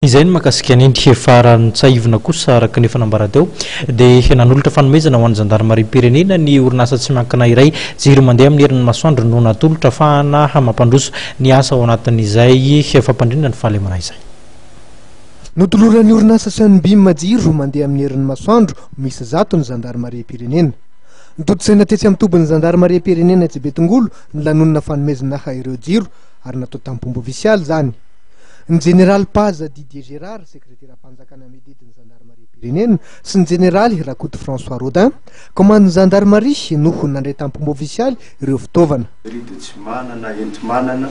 Izay makasika ny farany tsaivina kosa araka ny fanambarateo dia nanolotra fanomezana ho an'ny gendarmerie pirenena ny orinasa tsy miankina iray jiro mandeha amin'ny herin'ny masoandro no natolotra fahana mampandroso ny asa ao anatin'izay fampandrinana ny fahalemana izay. Notoloran'ny orinasa Sunbeam majiro mandeha amin'ny herin'ny masoandro misy zato ny gendarmerie pirenena. Nitototsaina tetsy amin'ny tobin'ny gendarmerie pirenena tsy Betongolo ny lanonana fanomezana ireo jiro ary natao tampombo ofisialy zany. Ny général Paza Didier Gérard, secrétaire panjakana medidiny gendarmerie pirenena sy ny général Rakoto François Rodin, commande gendarmerie noho nandray tampombo ofisialy ireo fitaovana. Dia tsy manana enti-manana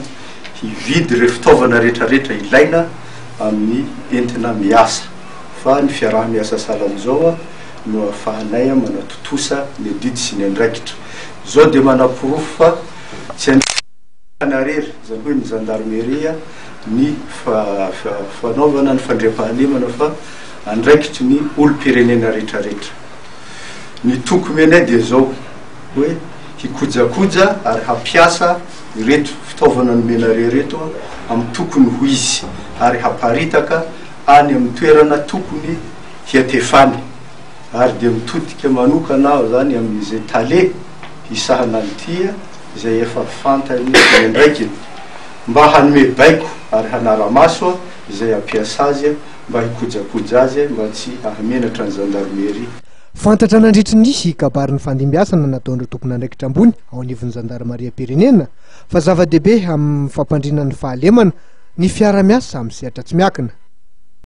hividy ireo fitaovana rehetrarehetra ilaina amin'ny entina miasa fa ny fiaraha-miasa sahalan'izao no ahafahanay manatotosa ny didy sy ny andraikitra. Zao dia manapirofo fa tsy anarery zany hoe ny gendarmerie ny fanaovana ny fandriam-pahalemana fa andraikitry ny olo-pirenena rehetrarehetra. Ny tokony menay dia zao hoe hikojakoja ary hampiasa ireto fitaovana nomena reto amin'ny tokony ho izy ary hamparitaka any amin'ny toerana tokony hiatefany ary dia mitodika manokana zany amin'izay tale hisahana nytia izay efa fantany ndraiky mba hanome baiko ary hanara-maso izay ampiasa azy mba hikojakoja azy mba tsy ahamenatra ny gendarmerie. Fantatra nandritry ny hikabarin'ny fandimbiasana nataon'ireo tokony andraikitra ambony ao anivon'ny gendarmerie pirenena fa zava-dehibe amin'ny fampandrinan'ny fahalemana ny fiara-miasa amin'ny sehatra tsy miakina.